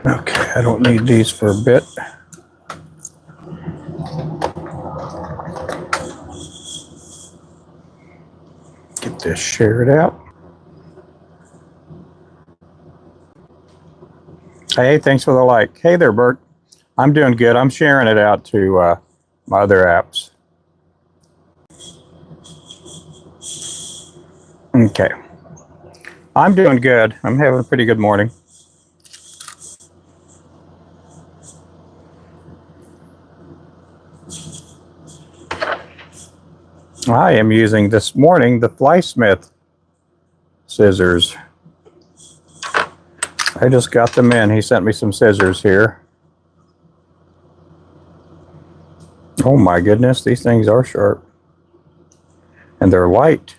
Okay, I don't need these for a bit. Get this shared out. Hey, thanks for the like. Hey there, Bert. I'm doing good. I'm sharing it out to my other apps. Okay. I'm doing good. I'm having a pretty good morning. I am using this morning the Flysmith scissors. I just got them in. He sent me some scissors here. Oh my goodness, these things are sharp. And they're light.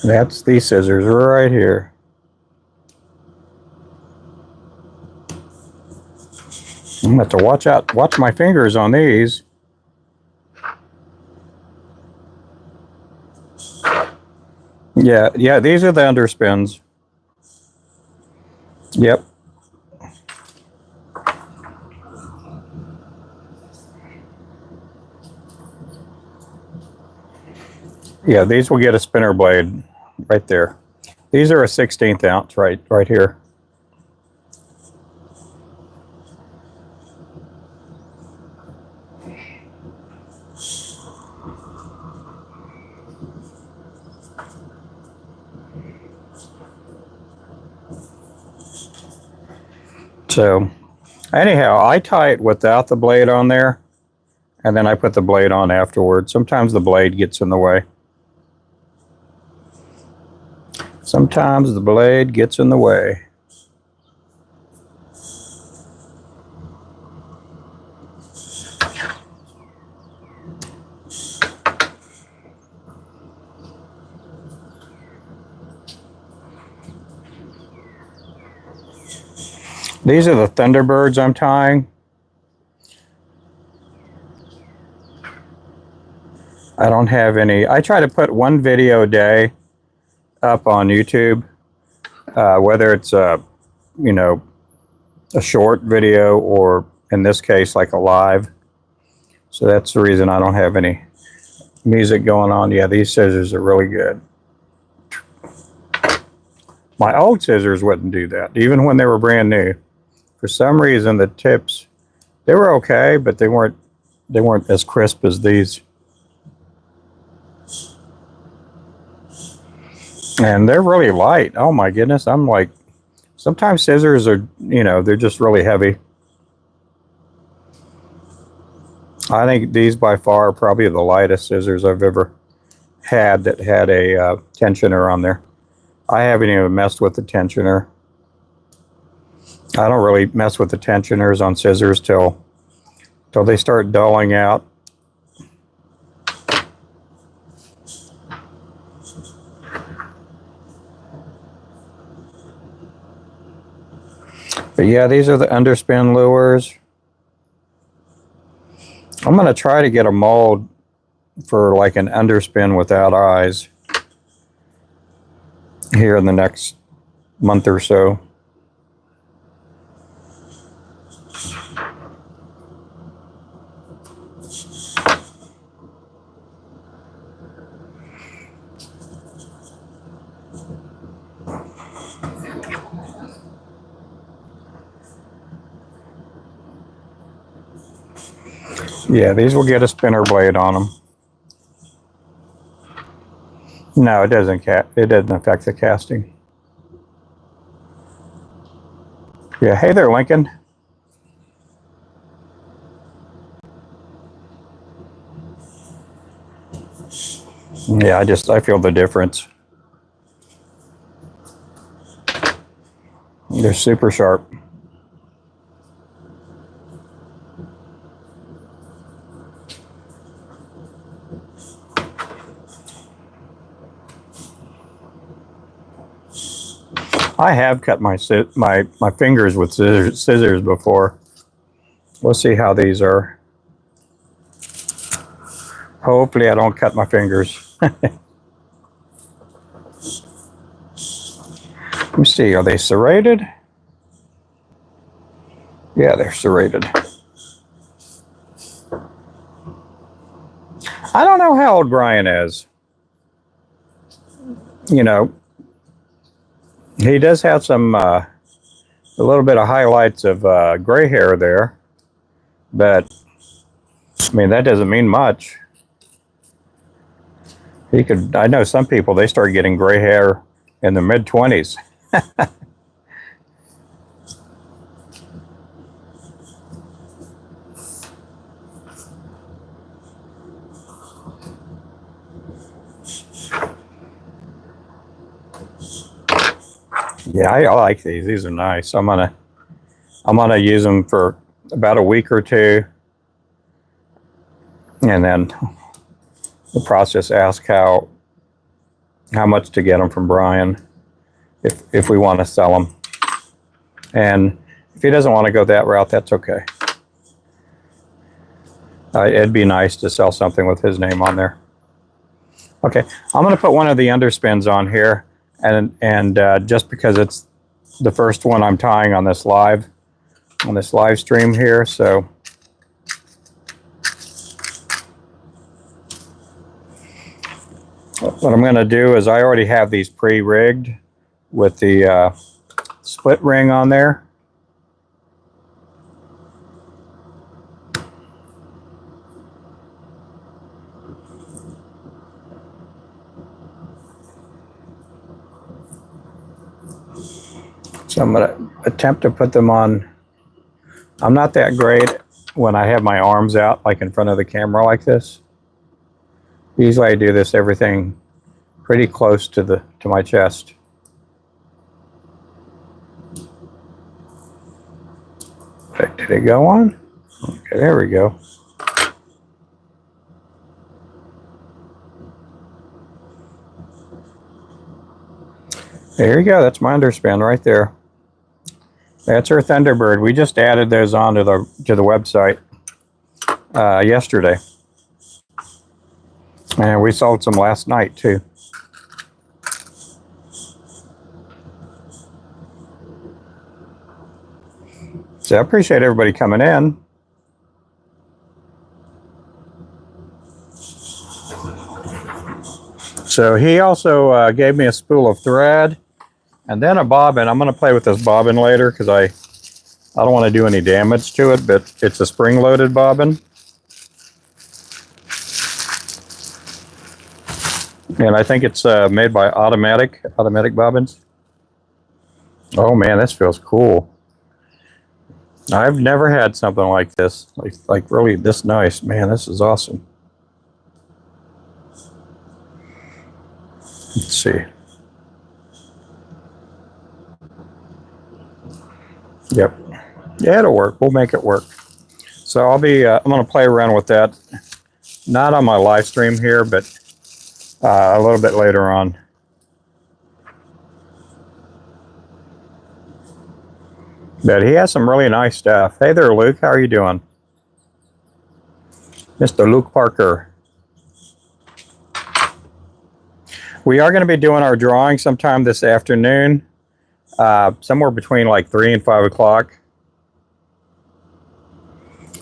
That's these scissors right here. I'm going to have to watch my fingers on these. Yeah, these are the underspins. Yep. Yeah, these will get a spinner blade right there. These are a 1/16 ounce right here. So anyhow, I tie it without the blade on there, and then I put the blade on afterwards. Sometimes the blade gets in the way. Sometimes the blade gets in the way. These are the Thunderbirds I'm tying. I don't have any. I try to put one video a day up on YouTube, whether it's a short video or in this case like a live. So that's the reason I don't have any music going on. Yeah, these scissors are really good. My old scissors wouldn't do that, even when they were brand new. For some reason, the tips, they were okay, but they weren't as crisp as these. And they're really light. Oh my goodness, I'm like, sometimes scissors are, they're just really heavy. I think these by far are probably the lightest scissors I've ever had that had a tensioner on there. I haven't even messed with the tensioner. I don't really mess with the tensioners on scissors till they start dulling out. But yeah, these are the underspin lures. I'm going to try to get a mold for like an underspin without eyes here in the next month or so. Yeah, these will get a spinner blade on them. No, it doesn't affect the casting. Yeah, hey there, Lincoln. Yeah, I feel the difference. They're super sharp. I have cut my fingers with scissors before. We'll see how these are. Hopefully I don't cut my fingers. Let me see, are they serrated? Yeah, they're serrated. I don't know how old Brian is. You know, he does have some, a little bit of highlights of gray hair there, but I mean, that doesn't mean much. He could, I know some people, they start getting gray hair in the mid-20s. Yeah, I like these. These are nice. I'm gonna use them for about a week or two, and then the process ask how much to get them from Brian, if we want to sell them. And if he doesn't want to go that route, that's okay. It'd be nice to sell something with his name on there. Okay, I'm going to put one of the underspins on here, and just because it's the first one I'm tying on this live stream here, so what I'm going to do is I already have these pre-rigged with the split ring on there. So I'm going to attempt to put them on. I'm not that great when I have my arms out, like in front of the camera like this. Usually I do this everything pretty close to my chest. Okay, did it go on? Okay, there we go. There you go. That's my underspin right there. That's our Thunderbird. We just added those onto the website yesterday, and we sold some last night too. So I appreciate everybody coming in. So he also gave me a spool of thread and then a bobbin. I'm going to play with this bobbin later because I don't want to do any damage to it, but it's a spring-loaded bobbin. And I think it's made by automatic bobbins. Oh man, this feels cool. I've never had something like this, like really this nice. Man, this is awesome. Let's see. Yep. Yeah, it'll work. We'll make it work. So I'm going to play around with that. Not on my live stream here, but a little bit later on. But he has some really nice stuff. Hey there, Luke. How are you doing? Mr. Luke Parker. We are going to be doing our drawing sometime this afternoon, somewhere between like 3 and 5 o'clock.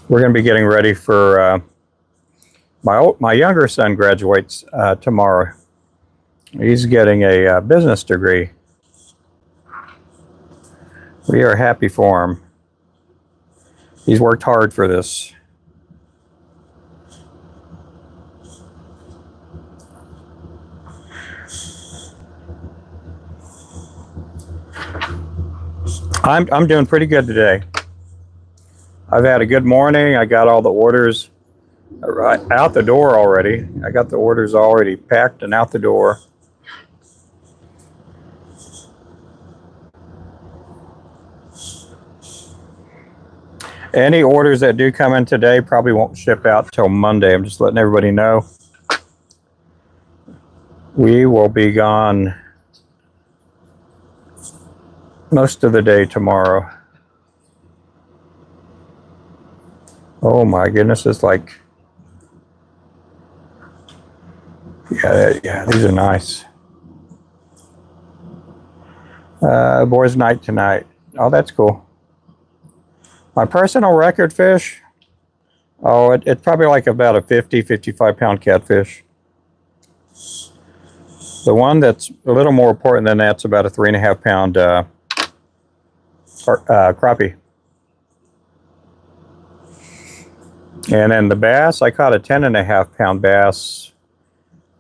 We're going to be getting ready for my younger son graduates tomorrow. He's getting a business degree. We are happy for him. He's worked hard for this. I'm doing pretty good today. I've had a good morning. I got all the orders out the door already. I got the orders already packed and out the door. Any orders that do come in today probably won't ship out till Monday. I'm just letting everybody know. We will be gone most of the day tomorrow. Oh my goodness, it's like, yeah, these are nice. Boys night tonight. Oh, that's cool. My personal record fish. Oh, it's probably like about a 55 pound catfish. The one that's a little more important than that's about a 3.5 pound crappie. And then the bass, I caught a 10.5 pound bass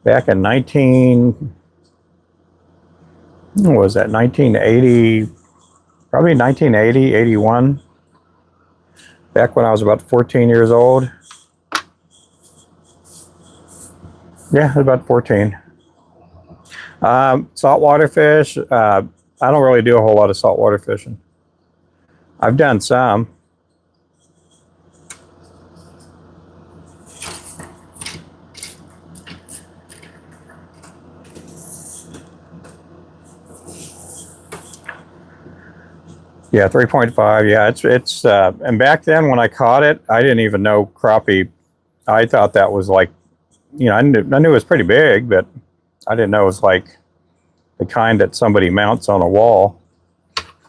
back in 1980, probably 1980, 81. Back when I was about 14 years old. Yeah, about 14. Saltwater fish. I don't really do a whole lot of saltwater fishing. I've done some. Yeah, 3.5. Yeah, it's and back then when I caught it, I didn't even know crappie. I thought that was like, you know, I knew it was pretty big, but I didn't know it was like the kind that somebody mounts on a wall.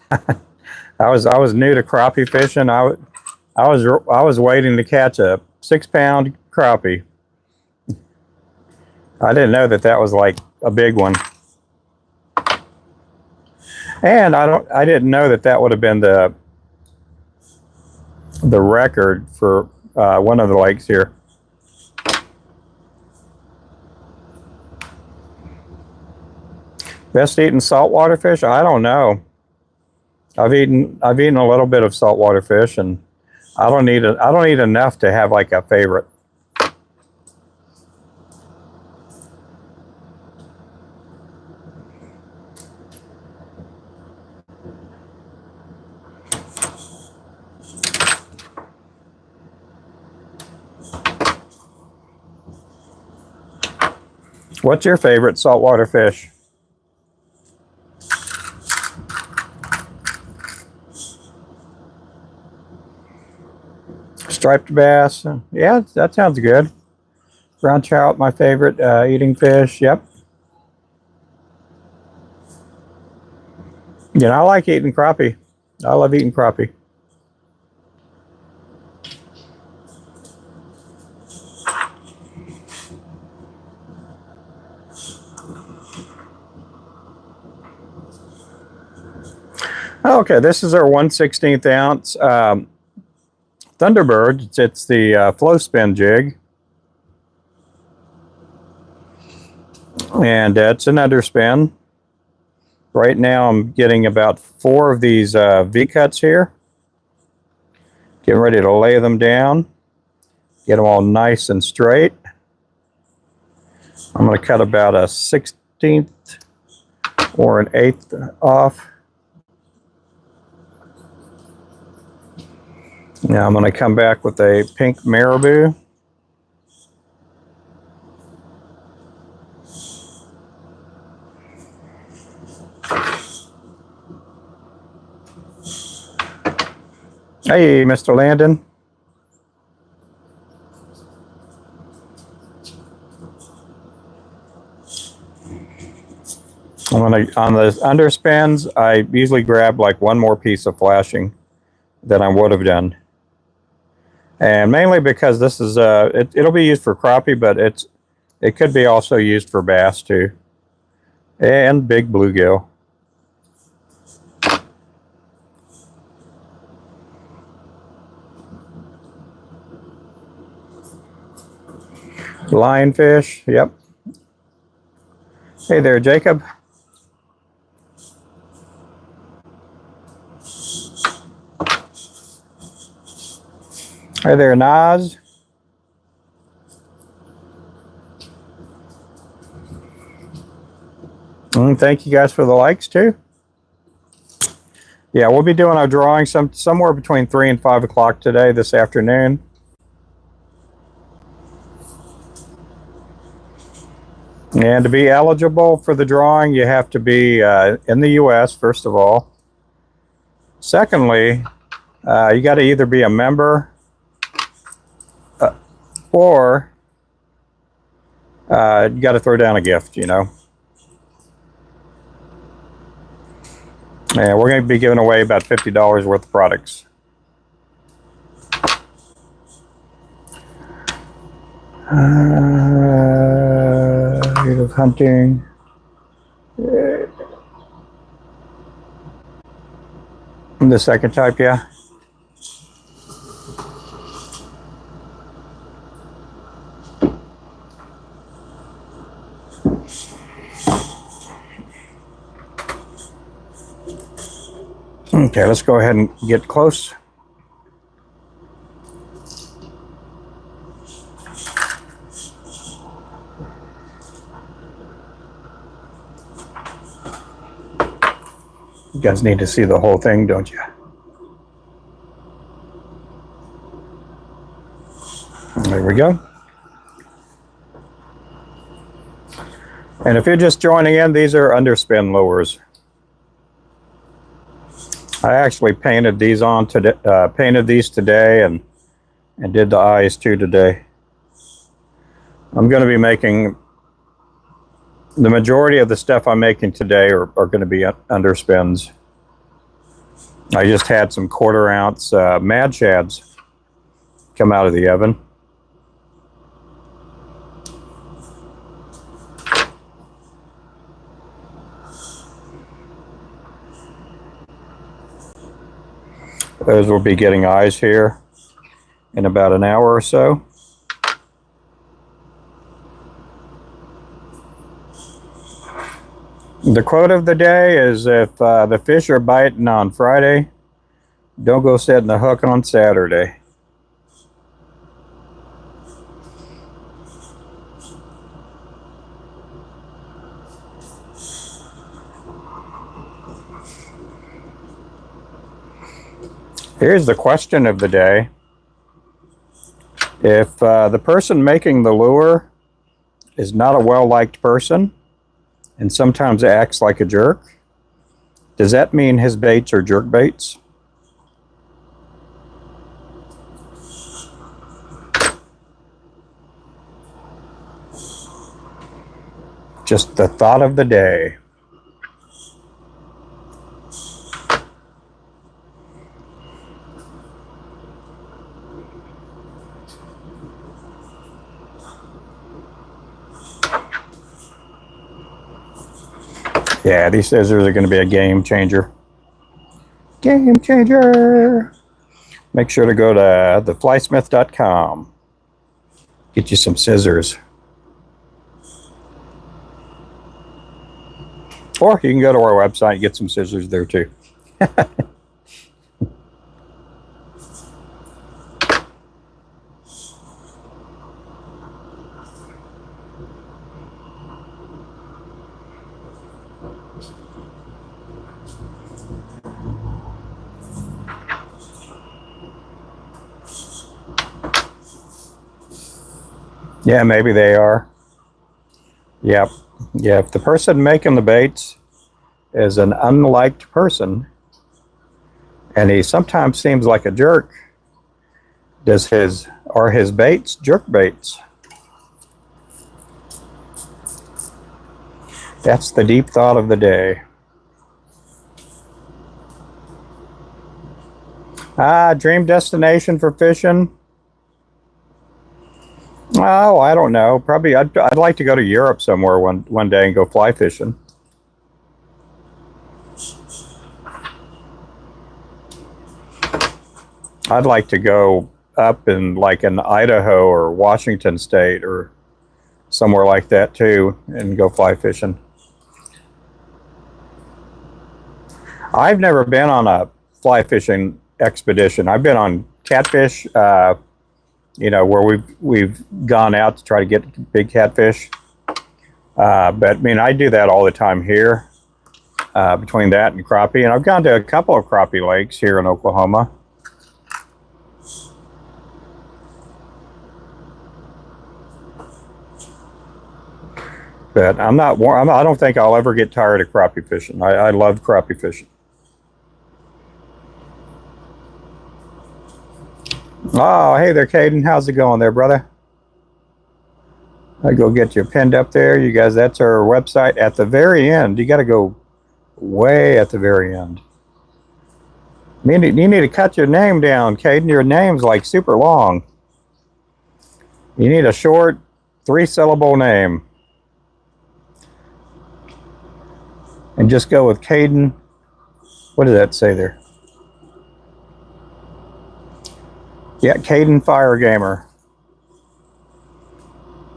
I was new to crappie fishing. I was waiting to catch a 6 pound crappie. I didn't know that was like a big one. And I didn't know that would have been the record for one of the lakes here. Best eaten saltwater fish? I don't know. I've eaten a little bit of saltwater fish, and I don't eat enough to have like a favorite. What's your favorite saltwater fish? Striped bass. Yeah, that sounds good. Brown trout, my favorite eating fish. Yep. You know, I like eating crappie. I love eating crappie. Okay, this is our 1/16 ounce Thunderbird. It's the flow spin jig. And it's an underspin. Right now I'm getting about 4 of these V-cuts here. Getting ready to lay them down. Get them all nice and straight. I'm going to cut about a 1/16 or an 1/8 off. Now I'm going to come back with a pink marabou. Hey, Mr. Landon. On the underspins, I usually grab like one more piece of flashing than I would have done. And mainly because this is it'll be used for crappie, but it could be also used for bass too, and big bluegill. Lionfish, yep. Hey there, Jacob. Hey there, Naz. And thank you guys for the likes too. Yeah, we'll be doing our drawing somewhere between 3 and 5 o'clock today, this afternoon. And to be eligible for the drawing, you have to be in the U.S., first of all. Secondly, you got to either be a member or you got to throw down a gift, you know. Yeah, we're going to be giving away about $50 worth of products. Hunting. The second type, yeah. Okay, let's go ahead and get close. You guys need to see the whole thing, don't you? There we go. And if you're just joining in, these are underspin lures. I actually painted these on today. Painted these today, and did the eyes too today. I'm going to be making the majority of the stuff I'm making today are going to be underspins. I just had some 1/4 ounce Mad Shads come out of the oven. Those will be getting eyes here in about an hour or so. The quote of the day is, if the fish are biting on Friday, don't go setting the hook on Saturday. Here's the question of the day. If the person making the lure is not a well-liked person and sometimes acts like a jerk, does that mean his baits are jerk baits? Just the thought of the day. Yeah, these scissors are going to be a game changer. Game changer. Make sure to go to theflysmith.com. Get you some scissors. Or you can go to our website and get some scissors there too. Yeah, maybe they are. Yep. Yeah, if the person making the baits is an unliked person and he sometimes seems like a jerk, are his baits jerk baits? That's the deep thought of the day. Dream destination for fishing? Oh, I don't know. Probably I'd like to go to Europe somewhere one day and go fly fishing. I'd like to go up in Idaho or Washington State or somewhere like that too and go fly fishing. I've never been on a fly fishing expedition. I've been on catfish, where we've gone out to try to get big catfish. But I mean, I do that all the time here, between that and crappie. And I've gone to a couple of crappie lakes here in Oklahoma. But I don't think I'll ever get tired of crappie fishing. I love crappie fishing. Oh, hey there, Caden. How's it going there, brother? I go get you pinned up there. You guys, that's our website at the very end. You got to go way at the very end. You need to cut your name down, Caden. Your name's like super long. You need a short 3-syllable name. And just go with Caden. What did that say there? Yeah, Caden Fire Gamer.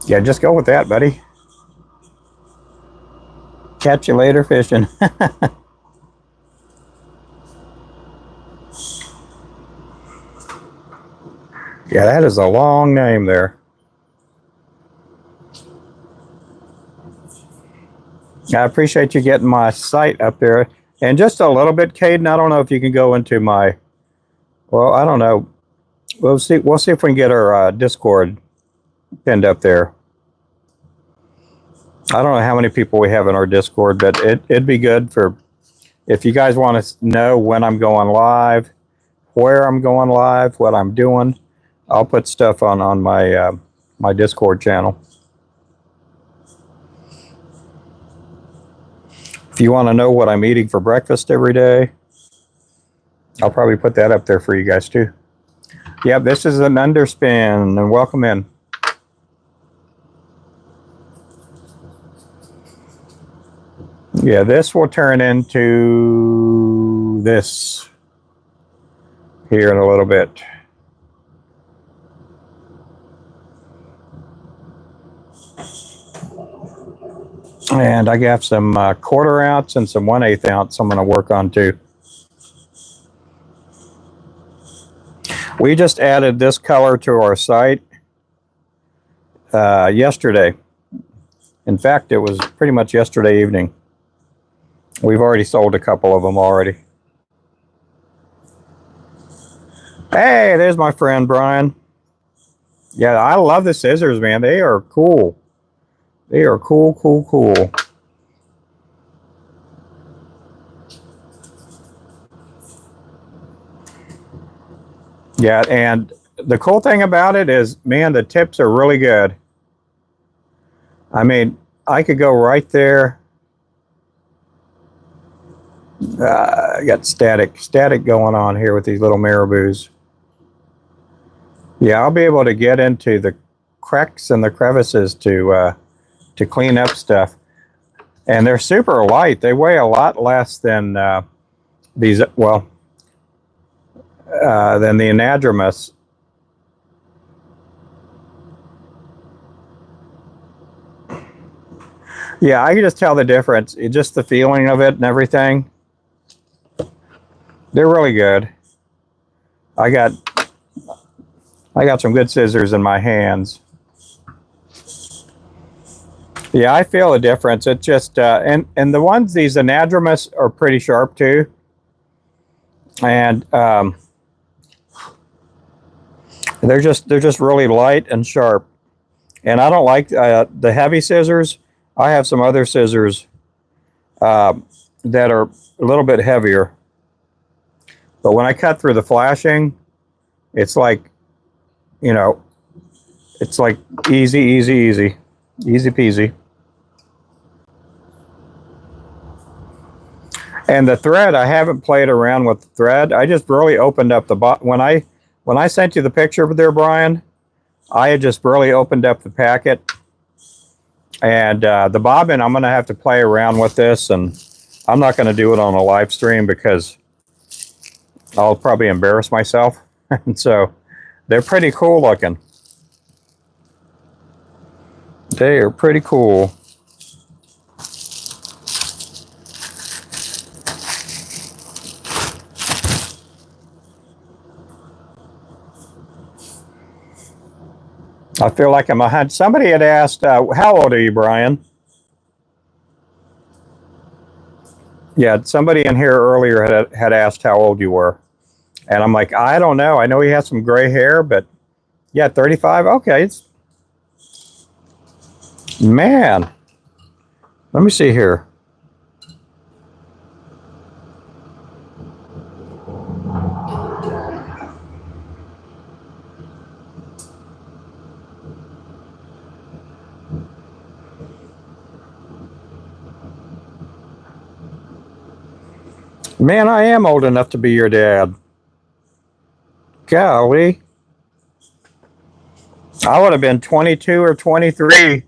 Yeah, just go with that, buddy. Catch you later fishing. Yeah, that is a long name there. I appreciate you getting my site up there. And just a little bit, Caden, I don't know if you can go into my, well, I don't know. We'll see if we can get our Discord pinned up there. I don't know how many people we have in our Discord, but it'd be good for, if you guys want to know when I'm going live, where I'm going live, what I'm doing, I'll put stuff on my my Discord channel. If you want to know what I'm eating for breakfast every day, I'll probably put that up there for you guys too. Yep, this is an underspin, and welcome in. Yeah, this will turn into this here in a little bit. And I got some 1/4 ounce and some 1/8 ounce I'm going to work on too. We just added this color to our site yesterday. In fact, it was pretty much yesterday evening. We've already sold a couple of them already. Hey, there's my friend Brian. Yeah, I love the scissors, man. They are cool. They are cool, cool, cool. Yeah, and the cool thing about it is, man, the tips are really good. I mean, I could go right there. I got static going on here with these little marabous. Yeah, I'll be able to get into the cracks and the crevices to clean up stuff. And they're super light. They weigh a lot less than these, well, than the anadromous. Yeah, I can just tell the difference. Just the feeling of it and everything. They're really good. I got some good scissors in my hands. Yeah, I feel a difference. It just and the ones, these anadromous, are pretty sharp too. And they're just really light and sharp. And I don't like the heavy scissors. I have some other scissors that are a little bit heavier. But when I cut through the flashing, it's like, you know, it's like easy peasy. And the thread, I haven't played around with the thread. I just really opened up the when I sent you the picture there, Brian, I had just really opened up the packet. And the bobbin, I'm going to have to play around with this, and I'm not going to do it on a live stream because I'll probably embarrass myself. And so they're pretty cool looking. They are pretty cool. I feel like I'm a hunt. Somebody had asked, how old are you, Brian? Yeah, somebody in here earlier had asked how old you were. And I'm like, I don't know. I know he has some gray hair, but yeah, 35. Okay. It's, man, let me see here. Man, I am old enough to be your dad. Golly. I would have been 22 or 23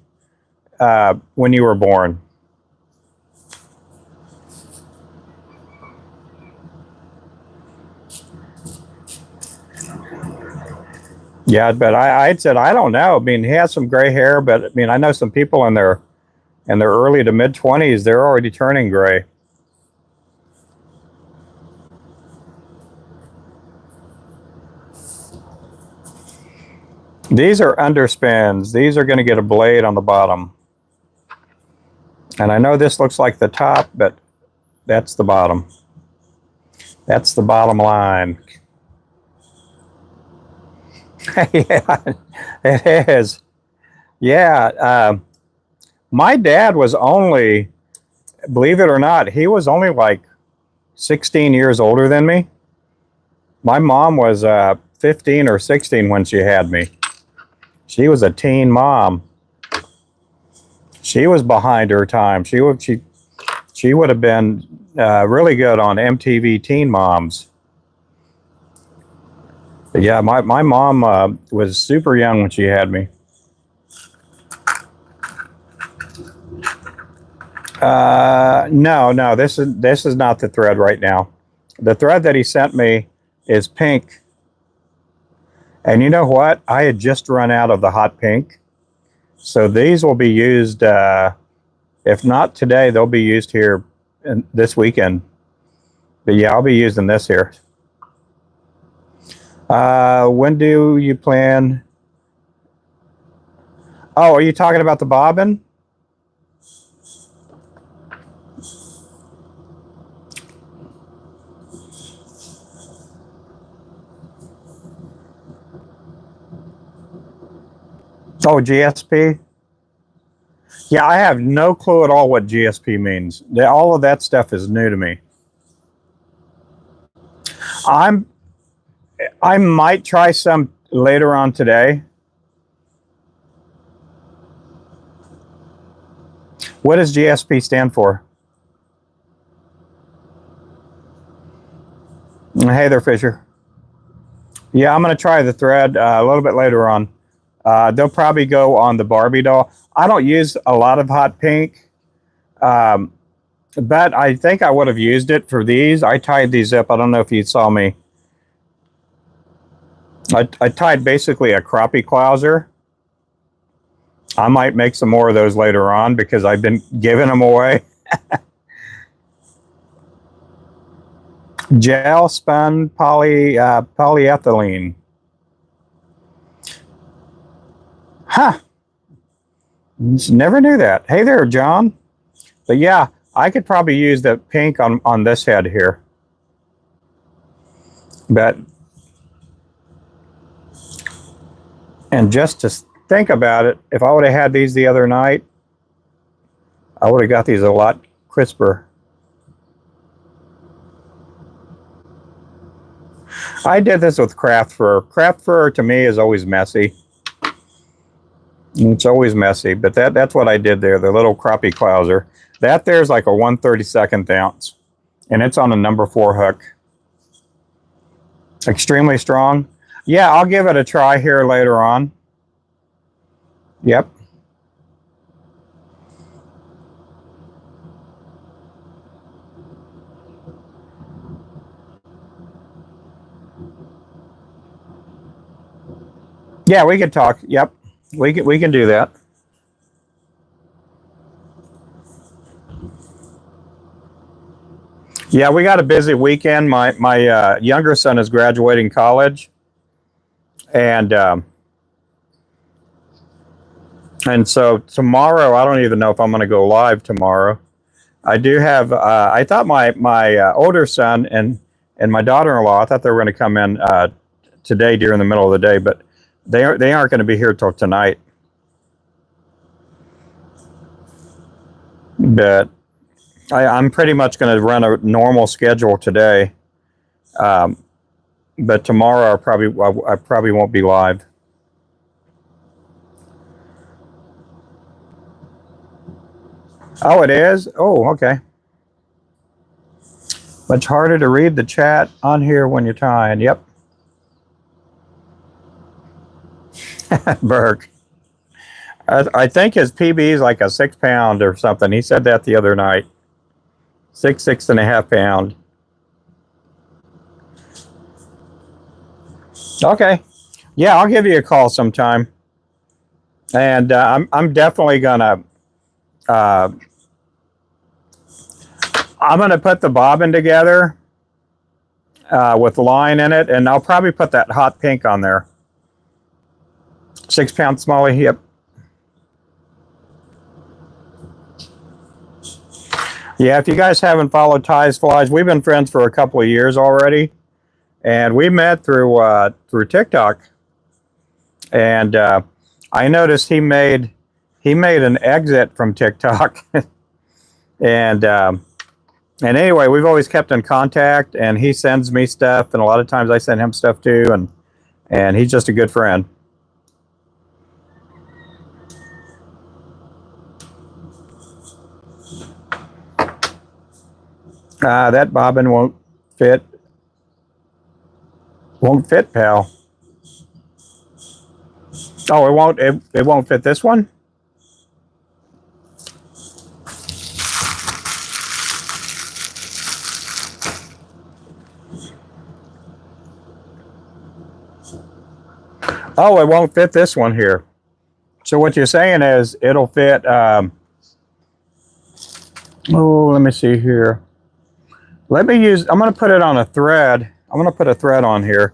when you were born. Yeah, but I said I don't know. I mean, he has some gray hair, but I mean, I know some people in their early to mid 20s. They're already turning gray. These are underspins. These are going to get a blade on the bottom. And I know this looks like the top, but that's the bottom. That's the bottom line. Yeah, it is. Yeah. My dad was only, believe it or not, he was only like 16 years older than me. My mom was 15 or 16 when she had me. She was a teen mom. She was behind her time. She would have been really good on MTV Teen Moms. But yeah, my mom was super young when she had me. No, this is not the thread right now. The thread that he sent me is pink. And you know what? I had just run out of the hot pink. So these will be used, if not today, they'll be used here this weekend. But yeah, I'll be using this here. When do you plan? Oh, are you talking about the bobbin? Oh, GSP? Yeah, I have no clue at all what GSP means. All of that stuff is new to me. I might try some later on today. What does GSP stand for? Hey there, Fisher. Yeah, I'm going to try the thread a little bit later on. They'll probably go on the Barbie doll. I don't use a lot of hot pink, but I think I would have used it for these. I tied these up. I don't know if you saw me. I tied basically a crappie clouser. I might make some more of those later on because I've been giving them away. Gel spun polyethylene. Huh. Never knew that. Hey there, John. But yeah, I could probably use the pink on this head here. But, and just to think about it, if I would have had these the other night, I would have got these a lot crisper. I did this with craft fur. Craft fur to me is always messy. It's always messy, but that's what I did there, the little crappie clouser. That there's like a 1/32 ounce, and it's on a number 4 hook. Extremely strong. Yeah, I'll give it a try here later on. Yep. Yeah, we could talk. Yep. We can do that. Yeah, we got a busy weekend. My younger son is graduating college, and so tomorrow I don't even know if I'm going to go live tomorrow. I do have. I thought my older son and my daughter-in-law, I thought they were going to come in today during the middle of the day, but they aren't going to be here till tonight. But I'm pretty much going to run a normal schedule today. But tomorrow I probably won't be live. Oh, it is? Oh, okay. Much harder to read the chat on here when you're tying. Yep. Burke. I think his PB is like a 6 pound or something. He said that the other night. 6.5 pound. Okay. Yeah, I'll give you a call sometime. And I'm definitely gonna I'm gonna put the bobbin together with line in it, and I'll probably put that hot pink on there. 6 pound smallie. Yep. Yeah, if you guys haven't followed Ty's Flies, we've been friends for a couple of years already, and we met through TikTok. And I noticed he made an exit from TikTok, and anyway, we've always kept in contact. And he sends me stuff, and a lot of times I send him stuff too. And he's just a good friend. That bobbin won't fit. Won't fit, pal. Oh, it won't. It won't fit this one. Oh, it won't fit this one here. So what you're saying is it'll fit. Oh, let me see here. Let me use. I'm going to put it on a thread. I'm going to put a thread on here.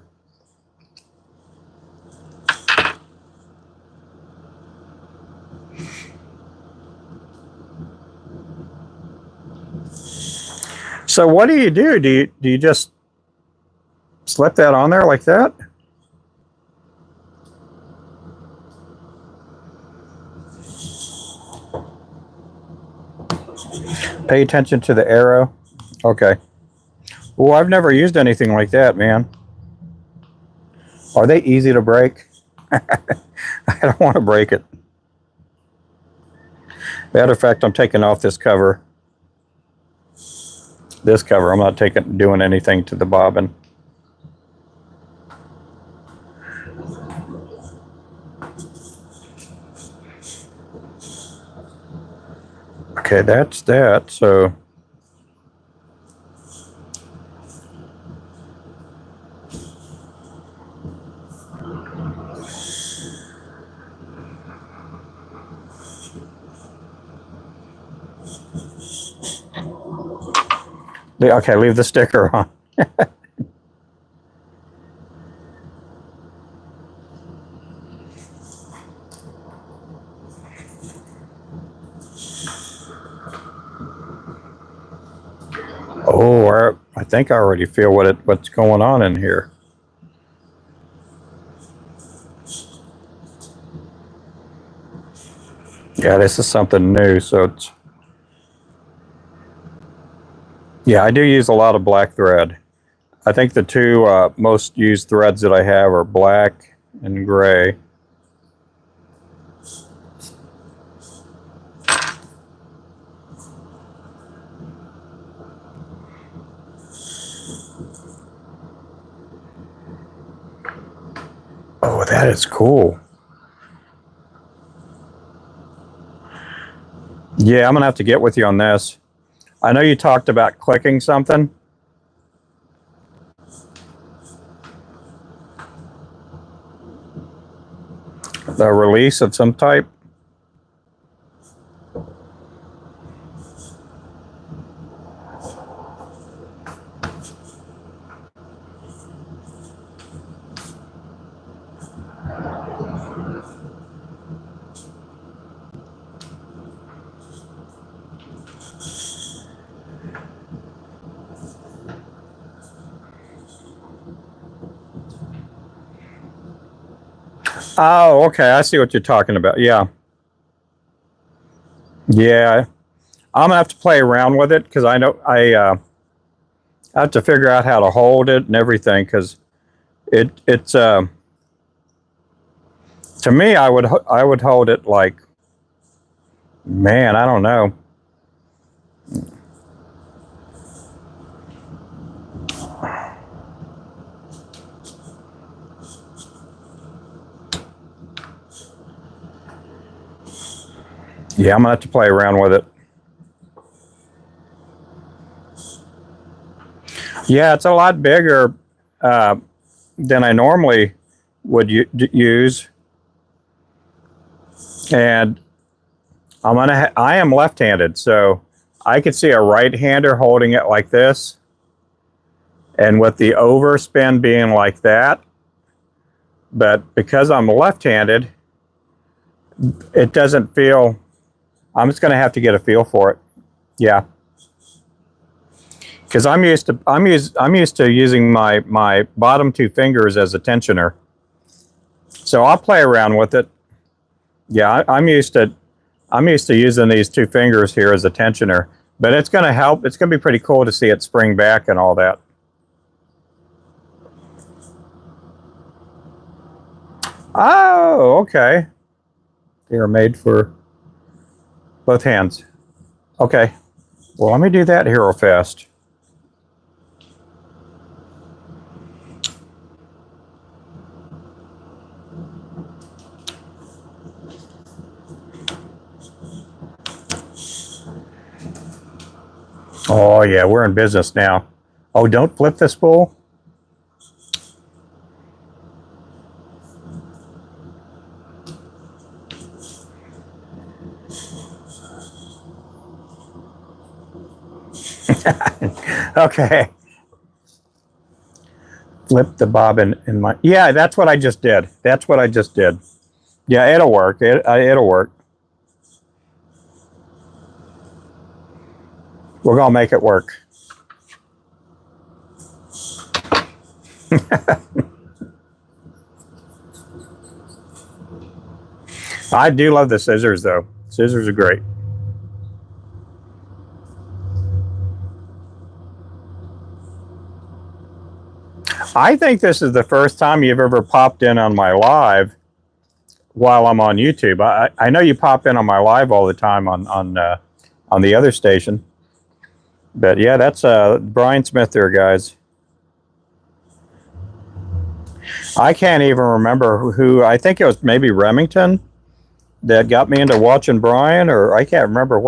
So what do? Do you just slip that on there like that? Pay attention to the arrow. Okay. Well, I've never used anything like that, man. Are they easy to break? I don't want to break it. Matter of fact, I'm taking off this cover. This cover. I'm not doing anything to the bobbin. Okay, that's that. So okay, leave the sticker on. Oh, I think I already feel what's going on in here. Yeah, this is something new, so it's. Yeah, I do use a lot of black thread. I think the two most used threads that I have are black and gray. Oh, that is cool. Yeah, I'm going to have to get with you on this. I know you talked about clicking something. The release of some type. Oh, okay. I see what you're talking about. Yeah. Yeah. I'm gonna have to play around with it because I know I have to figure out how to hold it and everything because it's to me I would hold it like, man, I don't know. Yeah, I'm gonna have to play around with it. Yeah, it's a lot bigger than I normally would use, and I am left-handed, so I could see a right-hander holding it like this, and with the overspin being like that. But because I'm left-handed, it doesn't feel. I'm just going to have to get a feel for it. Yeah, because I'm used to using my bottom two fingers as a tensioner. So I'll play around with it. Yeah, I'm used to using these two fingers here as a tensioner. But it's going to help. It's going to be pretty cool to see it spring back and all that. Oh, okay. They are made for both hands. Okay. Well, let me do that here real fast. Oh, yeah, we're in business now. Oh, don't flip the spool. Okay. Flip the bobbin in my... Yeah, that's what I just did. That's what I just did. Yeah, it'll work. It'll work. We're going to make it work. I do love the scissors, though. Scissors are great. I think this is the first time you've ever popped in on my live while I'm on YouTube. I know you pop in on my live all the time on the other station. But yeah, that's Brian Smith there, guys. I can't even remember who. I think it was maybe Remington that got me into watching Brian, or I can't remember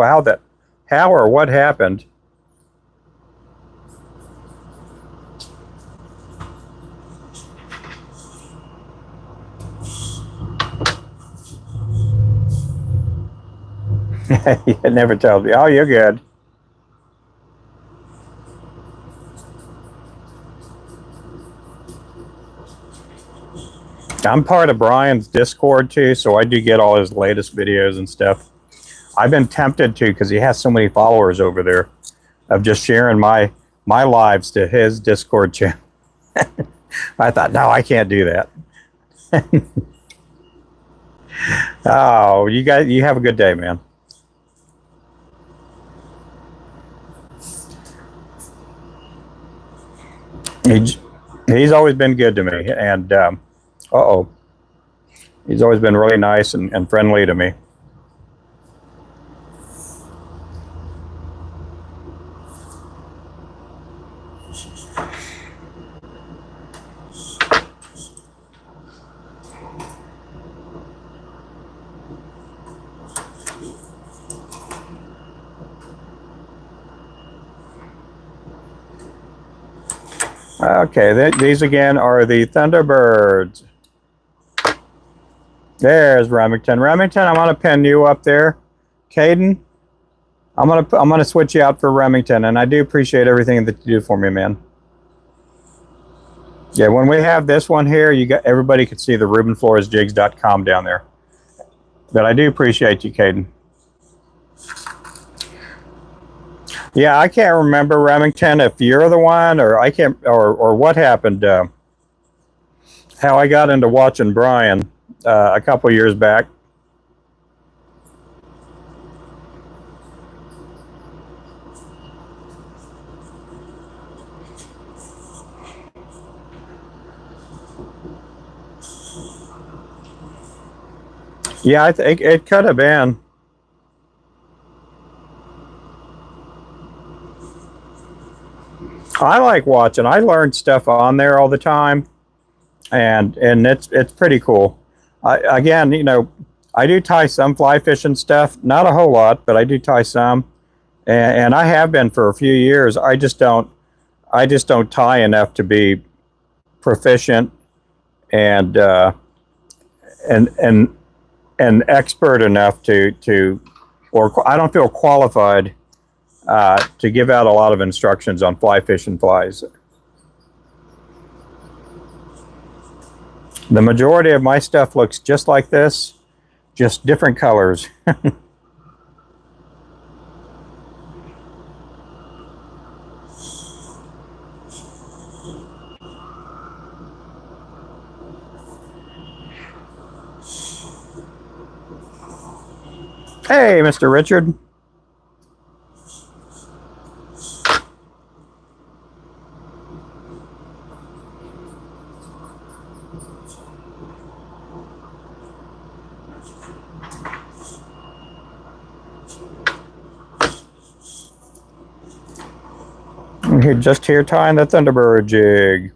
how or what happened. It never tells me. Oh, you're good. I'm part of Brian's Discord too, so I do get all his latest videos and stuff. I've been tempted to, because he has so many followers over there, of just sharing my lives to his Discord channel. I thought, no, I can't do that. Oh, you have a good day, man. He's always been good to me, and he's always been really nice and friendly to me. Okay, these again are the Thunderbirds. There's Remington. Remington, I'm gonna pin you up there. Caden, I'm gonna switch you out for Remington, and I do appreciate everything that you do for me, man. Yeah, when we have this one here, everybody can see the RubenFloresJigs.com down there. But I do appreciate you, Caden. Yeah, I can't remember, Remington, if you're the one, or I can't, or what happened. How I got into watching Brian a couple years back. Yeah, I think it could have been. I like watching. I learn stuff on there all the time, and it's pretty cool. Again, I do tie some fly fishing stuff, not a whole lot, but I do tie some, and I have been for a few years. I just don't tie enough to be proficient and and and and expert enough or I don't feel qualified to give out a lot of instructions on fly fishing flies. The majority of my stuff looks just like this, just different colors. Hey, Mr. Richard. You're just here tying the Thunderbird jig.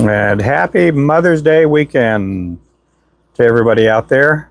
And happy Mother's Day weekend to everybody out there.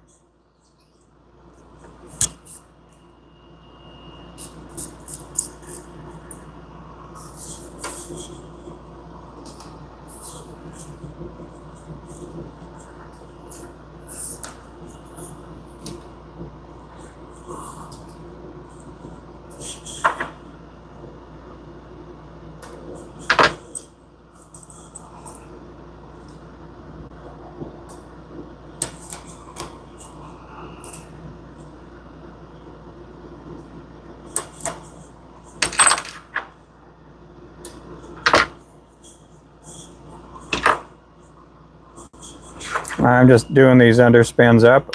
I'm just doing these underspins up.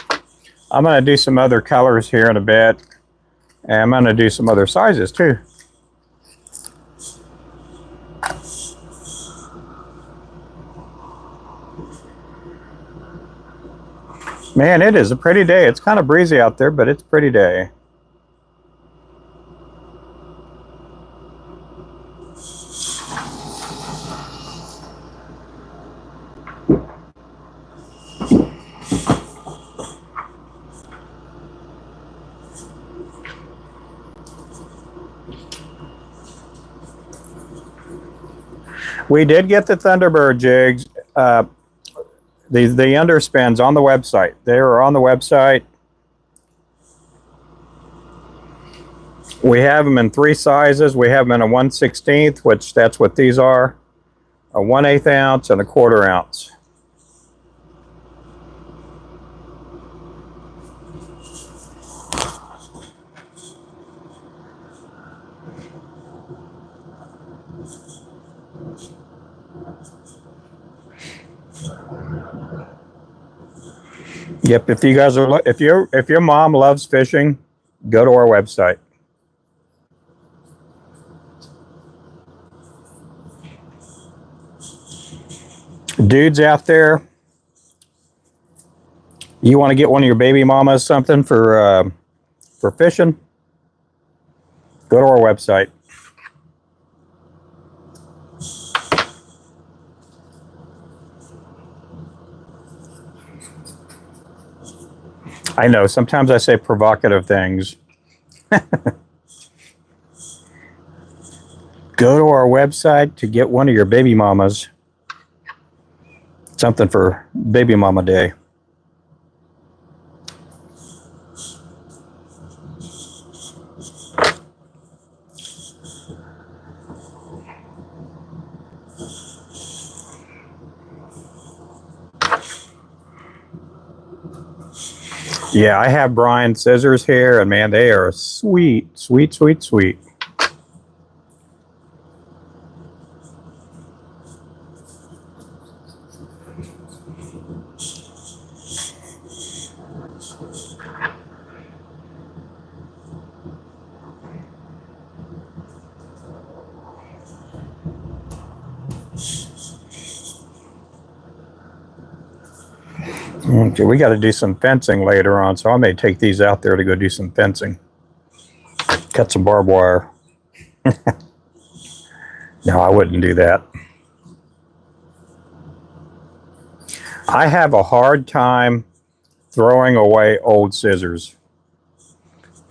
I'm going to do some other colors here in a bit, and I'm going to do some other sizes too. Man, it is a pretty day. It's kind of breezy out there, but it's a pretty day. We did get the Thunderbird jigs, the underspins on the website. They were on the website. We have them in 3 sizes. We have them in a 1/16, which that's what these are, a 1/8 ounce and a 1/4 ounce. Yep, if you guys are if your mom loves fishing, go to our website. Dudes out there, you want to get one of your baby mamas something for fishing? Go to our website. I know, sometimes I say provocative things. Go to our website to get one of your baby mamas something for Baby Mama Day. Yeah, I have Brian scissors here, and man, they are sweet, sweet, sweet, sweet. Okay, we got to do some fencing later on, so I may take these out there to go do some fencing. Cut some barbed wire. No, I wouldn't do that. I have a hard time throwing away old scissors.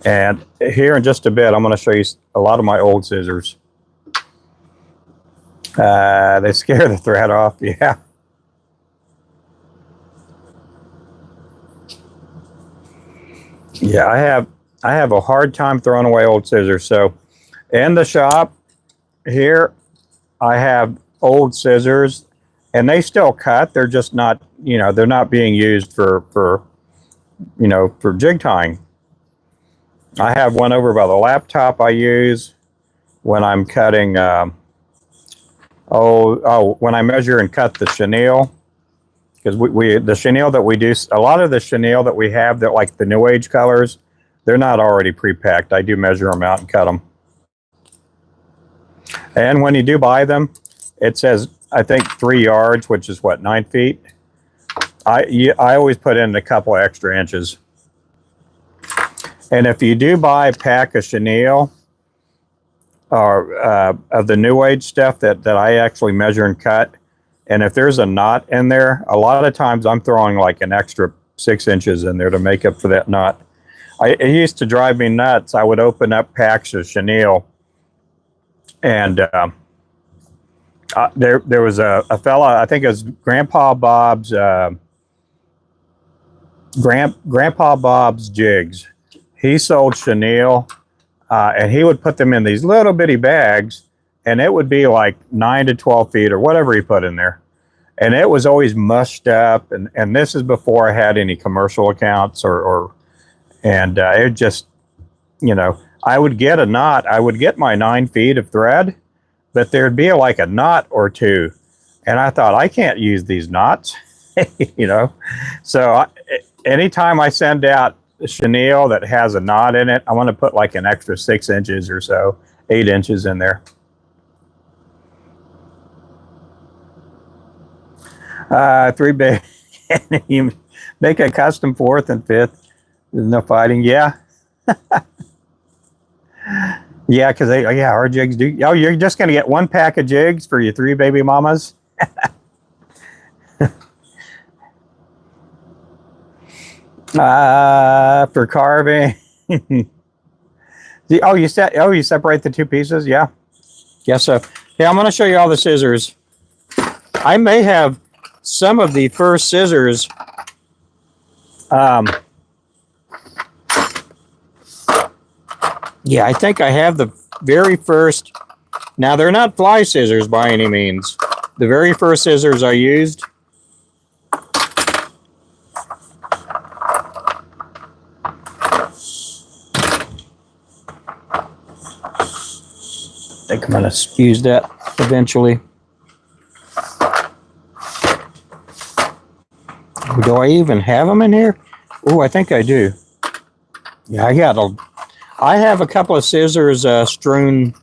And here in just a bit, I'm going to show you a lot of my old scissors. They scare the thread off, yeah. Yeah, I have a hard time throwing away old scissors. So in the shop here, I have old scissors, and they still cut. They're just not, they're not being used for jig tying. I have one over by the laptop I use when I'm cutting, when I measure and cut the chenille. Because the chenille that we do, a lot of the chenille that we have that like the new age colors, they're not already pre-packed. I do measure them out and cut them. And when you do buy them, it says, I think 3 yards, which is what, 9 feet? I always put in a couple of extra inches. And if you do buy a pack of chenille, or of the new age stuff that I actually measure and cut, and if there's a knot in there, a lot of times I'm throwing like an extra 6 inches in there to make up for that knot. It used to drive me nuts. I would open up packs of chenille, and there was a fella, I think it was Grandpa Bob's Jigs. He sold chenille, and he would put them in these little bitty bags, and it would be like 9 to 12 feet or whatever he put in there. And it was always mushed up. And this is before I had any commercial accounts it just, I would get a knot. I would get my 9 feet of thread, but there'd be like a knot or two. And I thought, I can't use these knots, So anytime I send out chenille that has a knot in it, I want to put like an extra 6 inches or so, 8 inches in there. Three big. You make a custom 4th and 5th. There's no fighting. Yeah. Yeah, because our jigs do. Oh, you're just going to get 1 pack of jigs for your 3 baby mamas? For carving. You separate the 2 pieces? Yeah. Yes, so. Yeah, I'm going to show you all the scissors. I may have some of the first scissors. Yeah, I think I have the very first. Now, they're not fly scissors by any means. The very first scissors I used. I think I'm going to use that eventually. Do I even have them in here? Oh, I think I do. Yeah, I have a couple of scissors strewn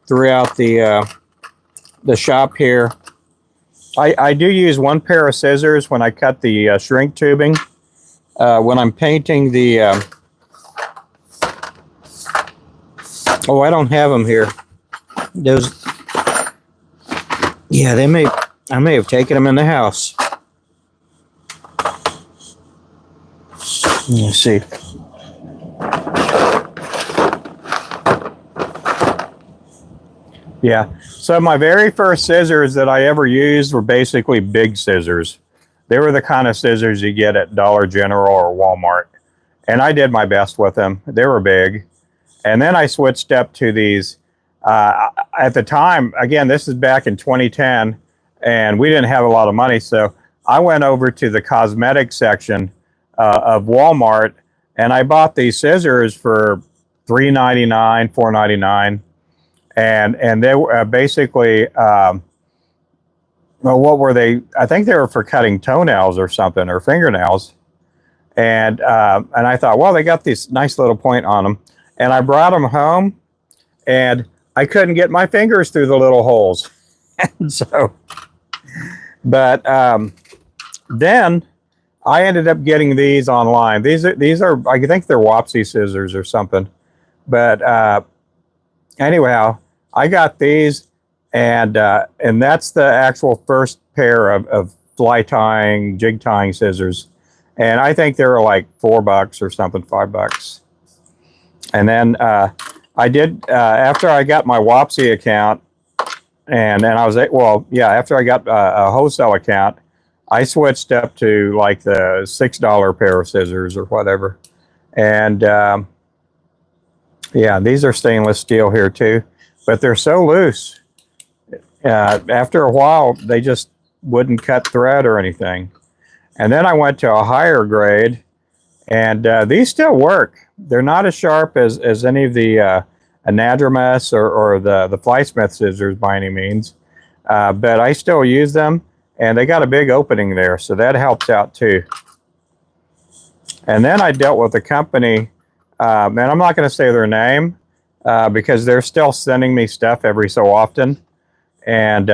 throughout the shop here. I do use 1 pair of scissors when I cut the shrink tubing. When I'm painting the... I don't have them here. Those... Yeah, I may have taken them in the house. Let's see. Yeah, so my very first scissors that I ever used were basically big scissors. They were the kind of scissors you get at Dollar General or Walmart. And I did my best with them. They were big. And then I switched up to these. At the time, again, this is back in 2010, and we didn't have a lot of money. So I went over to the cosmetic section of Walmart, and I bought these scissors for $3.99, $4.99. And they were basically, what were they? I think they were for cutting toenails or something, or fingernails. And I thought, well, they got this nice little point on them. And I brought them home, and I couldn't get my fingers through the little holes. And so, but then I ended up getting these online. These are I think they're Wapsi scissors or something. But anyhow, I got these, and that's the actual first pair of fly tying, jig tying scissors, and I think they were like $4 or something, $5. And then I did after I got my Wapsi account, and I was well, yeah, after I got a wholesale account, I switched up to like the $6 pair of scissors or whatever, and yeah, these are stainless steel here too, but they're so loose. After a while, they just wouldn't cut thread or anything. And then I went to a higher grade, and these still work. They're not as sharp as any of the anadromous or the flysmith scissors by any means, but I still use them, and they got a big opening there, so that helps out too. And then I dealt with a company, and I'm not going to say their name because they're still sending me stuff every so often, and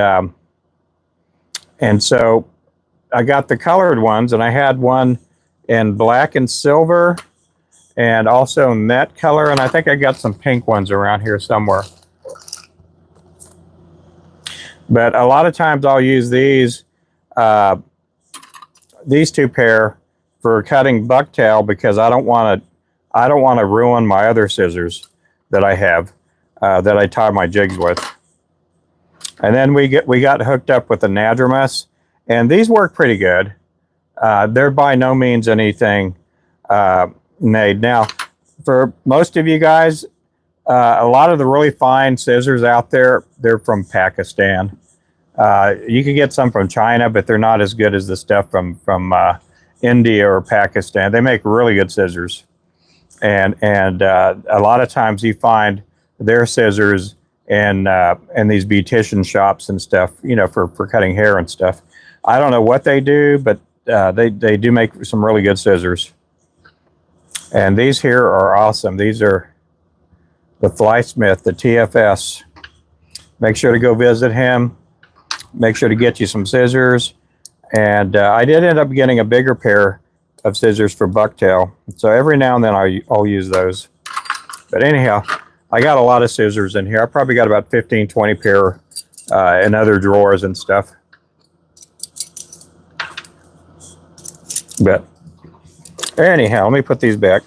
so I got the colored ones, and I had one in black and silver, and also net color, and I think I got some pink ones around here somewhere. But a lot of times I'll use these two pair for cutting bucktail because I don't want to ruin my other scissors that I have that I tie my jigs with. And then we got hooked up with the anadromous, and these work pretty good. They're by no means anything made. Now, for most of you guys, a lot of the really fine scissors out there, they're from Pakistan. You can get some from China, but they're not as good as the stuff from India or Pakistan. They make really good scissors, and a lot of times you find their scissors in these beautician shops and stuff, you know, for cutting hair and stuff. I don't know what they do, but they do make some really good scissors. And these here are awesome. These are the Flysmith, the TFS. Make sure to go visit him. Make sure to get you some scissors. And I did end up getting a bigger pair of scissors for bucktail. So every now and then I'll use those. But anyhow, I got a lot of scissors in here. I probably got about 15, 20 pair in other drawers and stuff. But anyhow, let me put these back.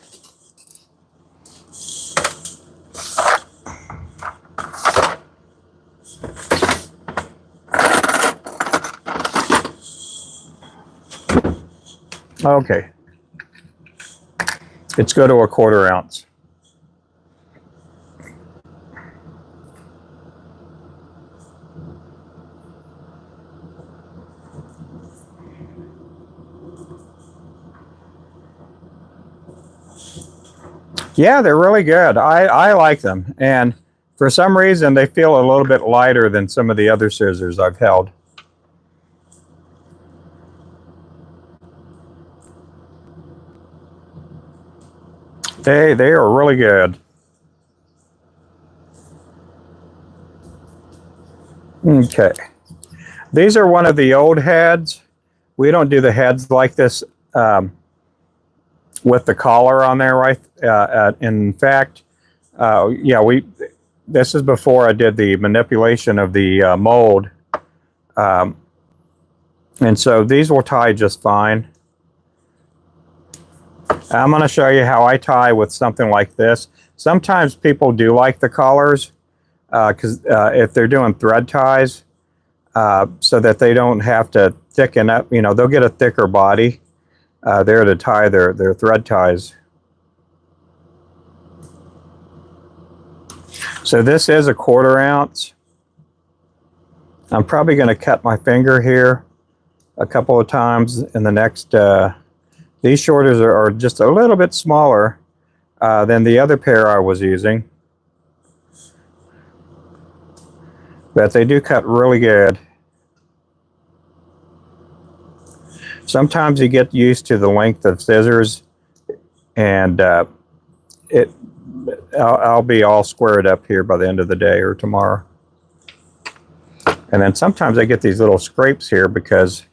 Okay. Let's go to a 1/4 ounce. Yeah, they're really good. I like them. And for some reason, they feel a little bit lighter than some of the other scissors I've held. They are really good. Okay. These are one of the old heads. We don't do the heads like this with the collar on there, right? In fact, yeah, this is before I did the manipulation of the mold. And so these will tie just fine. I'm going to show you how I tie with something like this. Sometimes people do like the collars because if they're doing thread ties, so that they don't have to thicken up, you know, they'll get a thicker body there to tie their thread ties. So this is a 1/4 ounce. I'm probably going to cut my finger here a couple of times in the next. These shorters are just a little bit smaller than the other pair I was using, but they do cut really good. Sometimes you get used to the length of scissors, and I'll be all squared up here by the end of the day or tomorrow. And then sometimes I get these little scrapes here because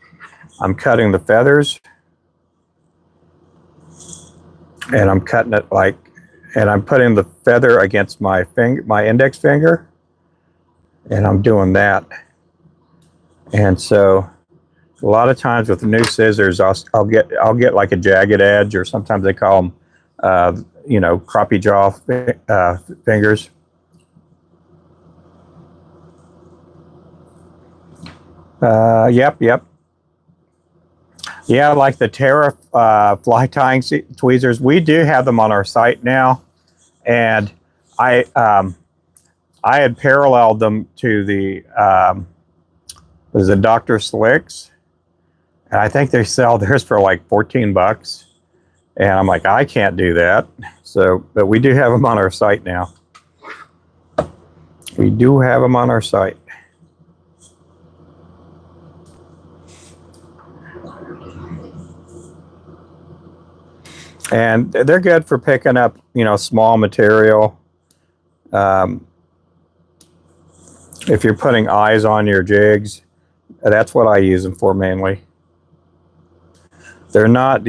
I'm cutting the feathers. and I'm cutting it like, and I'm putting the feather against my finger, my index finger, and I'm doing that. And so a lot of times with the new scissors, I'll get like a jagged edge, or sometimes they call them, you know, crappie jaw fingers. Yep. Yeah, like the Terra fly tying tweezers. We do have them on our site now, and I had paralleled them to the was it Dr. Slicks, and I think they sell theirs for like $14. And I'm like, I can't do that. So, but we do have them on our site now. We do have them on our site. And they're good for picking up, you know, small material. If you're putting eyes on your jigs, that's what I use them for mainly. They're not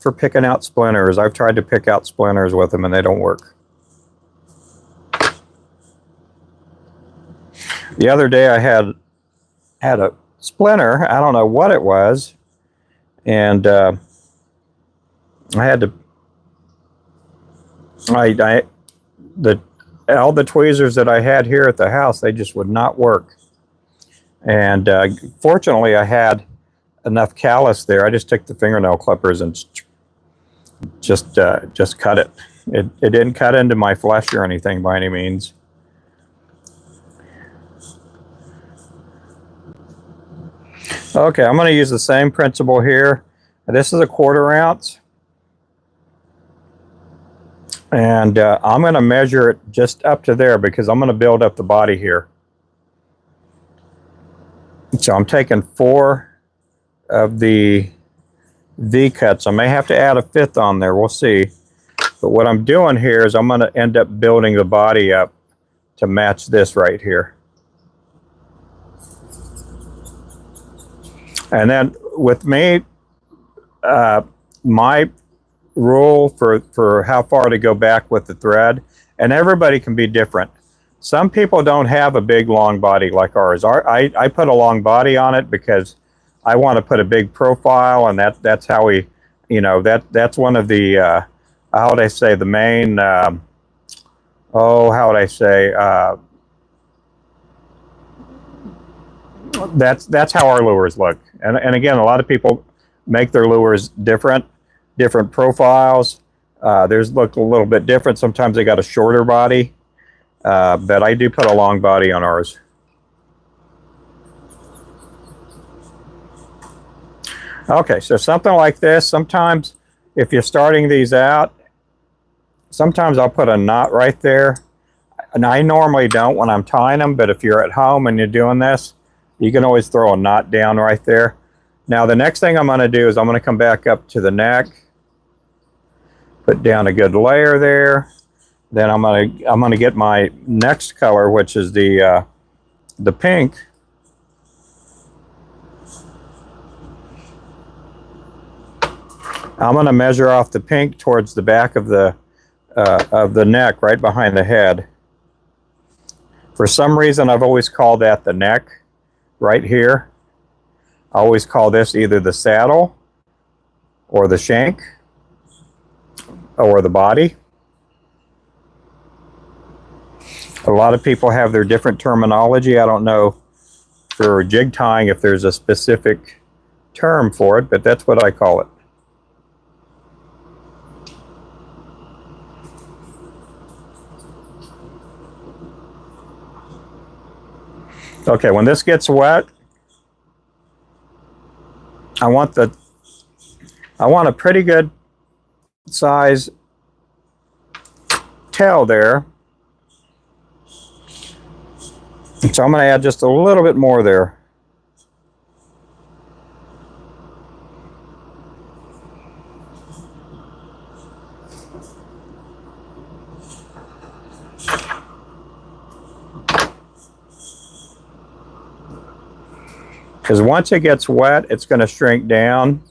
for picking out splinters. I've tried to pick out splinters with them and they don't work. The other day I had a splinter. I don't know what it was, and I had to. All the tweezers that I had here at the house, they just would not work. And fortunately, I had enough callus there. I just took the fingernail clippers and just cut it. It didn't cut into my flesh or anything by any means. Okay, I'm going to use the same principle here. This is a 1/4 ounce. And I'm going to measure it just up to there because I'm going to build up the body here. So I'm taking 4 of the V cuts. I may have to add a 5th on there. We'll see. But what I'm doing here is I'm going to end up building the body up to match this right here. And then with me, my rule for how far to go back with the thread, and everybody can be different. Some people don't have a big long body like ours. I put a long body on it because I want to put a big profile, and that's how we, you know, that's one of the how would I say, the main how would I say, that's how our lures look. And again, a lot of people make their lures different profiles. Theirs look a little bit different. Sometimes they got a shorter body, but I do put a long body on ours. Okay, so something like this. Sometimes if you're starting these out, sometimes I'll put a knot right there. And I normally don't when I'm tying them, but if you're at home and you're doing this, you can always throw a knot down right there. Now the next thing I'm going to do is I'm going to come back up to the neck, put down a good layer there. Then I'm going to get my next color, which is the pink. I'm going to measure off the pink towards the back of the neck, right behind the head. For some reason, I've always called that the neck, right here. I always call this either the saddle or the shank or the body. A lot of people have their different terminology. I don't know for jig tying if there's a specific term for it, but that's what I call it. Okay, when this gets wet, I want a pretty good size tail there. So I'm going to add just a little bit more there. Because once it gets wet, it's going to shrink down.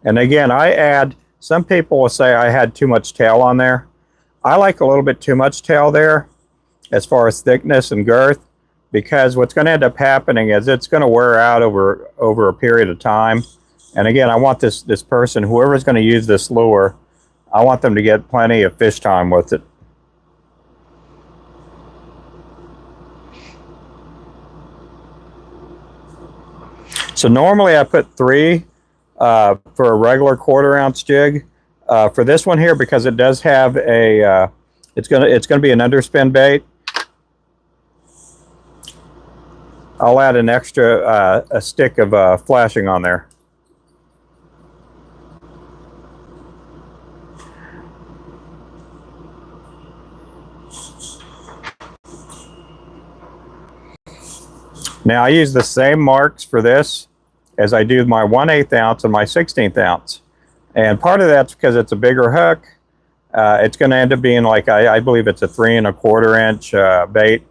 And again, I add Some people will say I had too much tail on there. I like a little bit too much tail there as far as thickness and girth, because what's going to end up happening is it's going to wear out over a period of time. And again, I want this person, whoever's going to use this lure, I want them to get plenty of fish time with it. So normally I put 3 for a regular 1/4 ounce jig. For this one here, because it does have a, it's gonna be an underspin bait, I'll add an extra a stick of flashing on there. Now I use the same marks for this as I do my 1/8 ounce and my 1/16 ounce. And part of that's because it's a bigger hook. It's going to end up being like, I believe it's a 3 1/4 inch bait.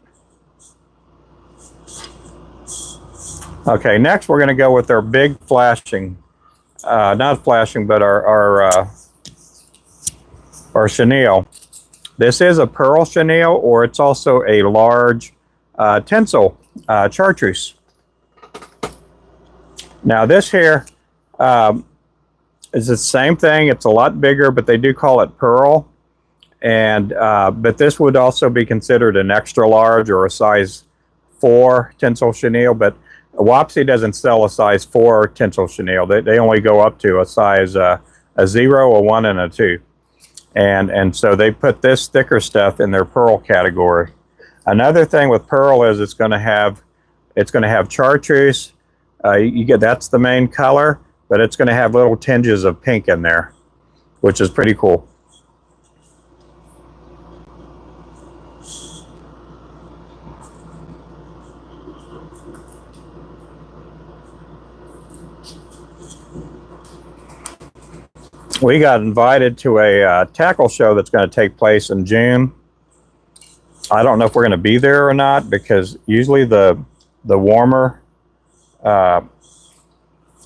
Okay, next we're going to go with our big flashing, not flashing, but our chenille. This is a pearl chenille, or it's also a large tinsel chartreuse. Now this here is the same thing. It's a lot bigger, but they do call it pearl. And but this would also be considered an extra large or a size 4 tinsel chenille. But Wapsi doesn't sell a size 4 tinsel chenille. They only go up to a size a 0, a 1, and a 2. And so they put this thicker stuff in their pearl category. Another thing with pearl is it's going to have chartreuse. You get, that's the main color, but it's going to have little tinges of pink in there, which is pretty cool. We got invited to a tackle show that's going to take place in June. I don't know if we're going to be there or not, because usually the warmer,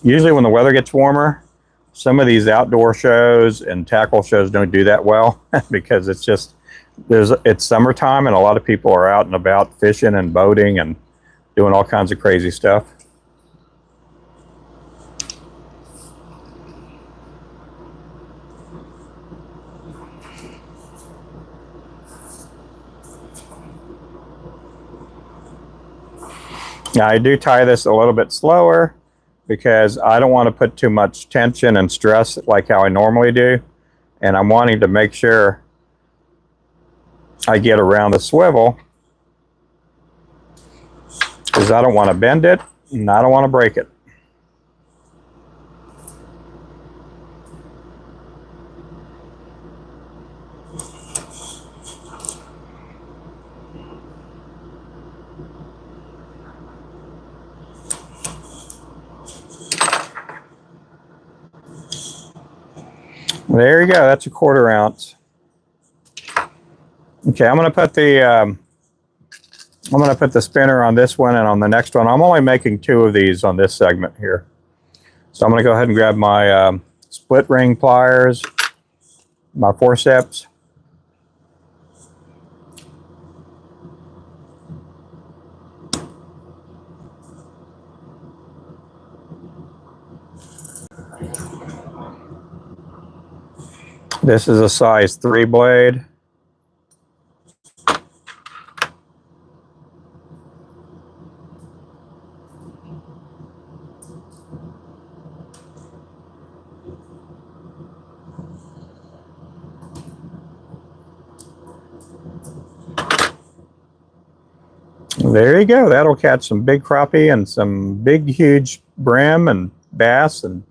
usually when the weather gets warmer, some of these outdoor shows and tackle shows don't do that well because it's just, it's summertime and a lot of people are out and about fishing and boating and doing all kinds of crazy stuff. Now I do tie this a little bit slower because I don't want to put too much tension and stress like how I normally do. And I'm wanting to make sure I get around the swivel, because I don't want to bend it and I don't want to break it. There you go. That's a 1/4 ounce. Okay, I'm going to put the spinner on this one and on the next one. I'm only making 2 of these on this segment here. So I'm going to go ahead and grab my split ring pliers, my forceps. This is a size 3 blade. There you go. That'll catch some big crappie and some big, huge brim and bass and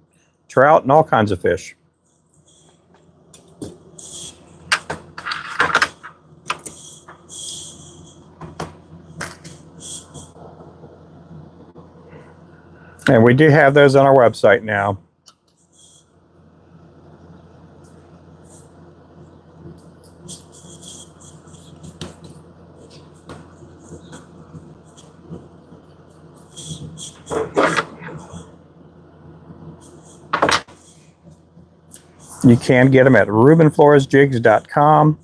trout and all kinds of fish. And we do have those on our website now. You can get them at rubenfloresjigs.com,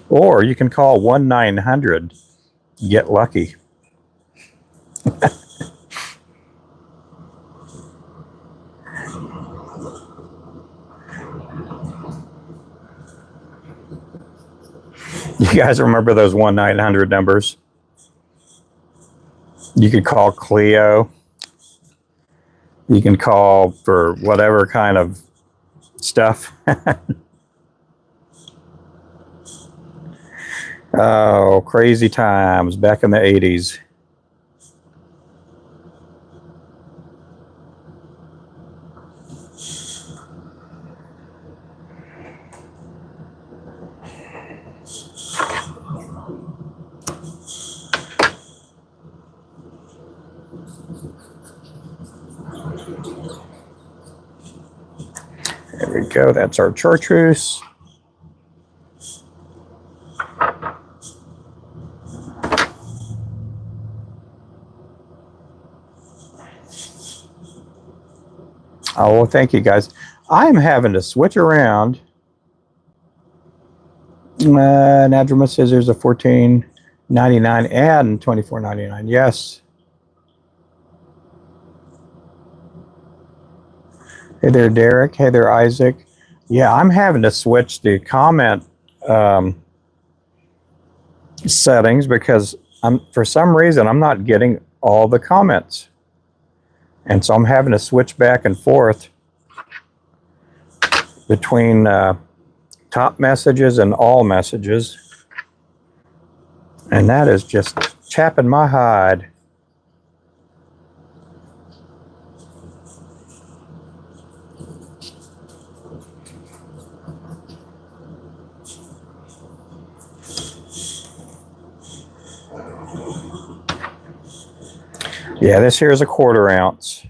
or you can call 1-900 get lucky. You guys remember those 1-900 numbers? You could call Cleo. You can call for whatever kind of stuff. Oh, crazy times back in the 80s. There we go. That's our chartreuse. Oh, well, thank you, guys. I'm having to switch around. Nadroma scissors are $14.99 and $24.99. Yes. Hey there, Derek. Hey there, Isaac. Yeah, I'm having to switch the comment settings because for some reason I'm not getting all the comments. And so I'm having to switch back and forth between top messages and all messages. And that is just chapping my hide. Yeah, this here is a 1/4 ounce.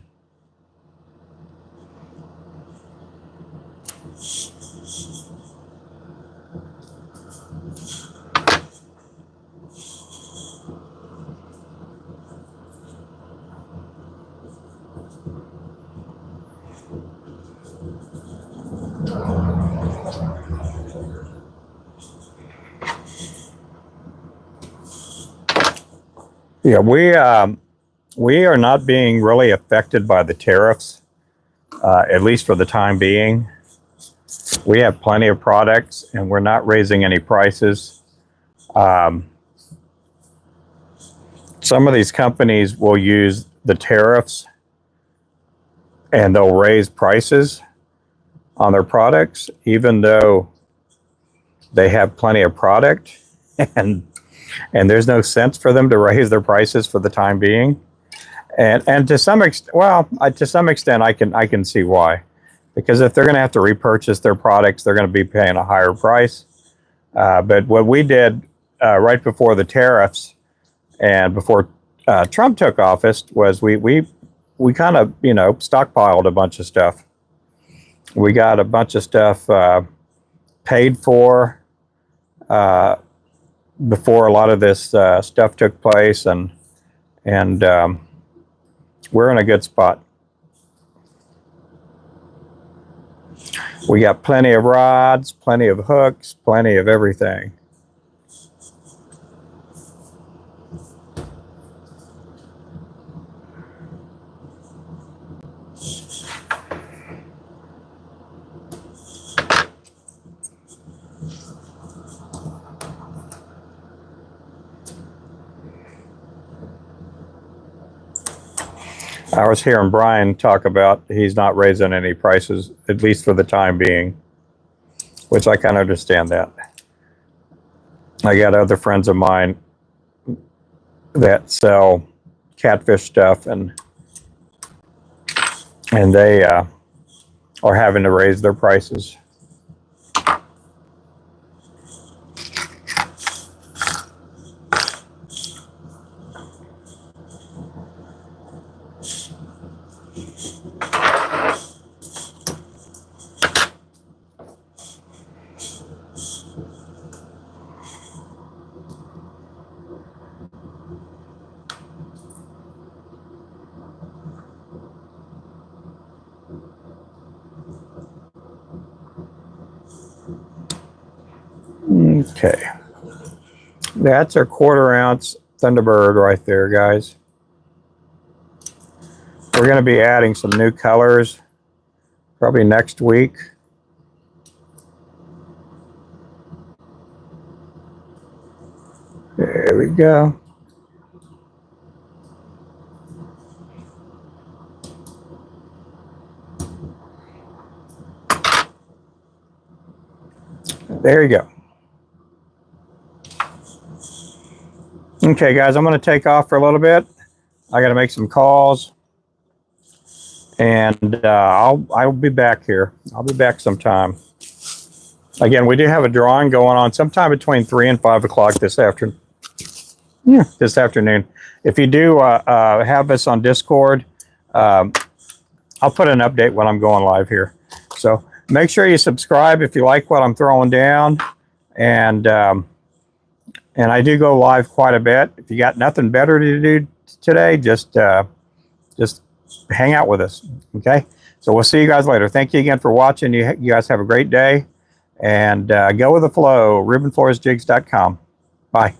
Yeah, we are not being really affected by the tariffs, at least for the time being. We have plenty of products, and we're not raising any prices. Some of these companies will use the tariffs, and they'll raise prices on their products, even though they have plenty of product, and there's no sense for them to raise their prices for the time being. And to some extent, to some extent, I can see why, because if they're going to have to repurchase their products, they're going to be paying a higher price. But what we did right before the tariffs and before Trump took office was we kind of stockpiled a bunch of stuff. We got a bunch of stuff paid for before a lot of this stuff took place, and we're in a good spot. We got plenty of rods, plenty of hooks, plenty of everything. I was hearing Brian talk about he's not raising any prices, at least for the time being, which I kind of understand that. I got other friends of mine that sell catfish stuff, and they are having to raise their prices. Okay. That's our 1/4 ounce Thunderbird right there, guys. We're going to be adding some new colors probably next week. There we go. There you go. Okay, guys, I'm going to take off for a little bit. I got to make some calls, and I'll be back here. I'll be back sometime. Again, we do have a drawing going on sometime between 3 and 5 o'clock this afternoon. Yeah, this afternoon. If you do have us on Discord, I'll put an update when I'm going live here. So make sure you subscribe if you like what I'm throwing down, and I do go live quite a bit. If you got nothing better to do today, just hang out with us. Okay. So we'll see you guys later. Thank you again for watching. You guys have a great day, and go with the flow. RubenFloresJigs.com. Bye.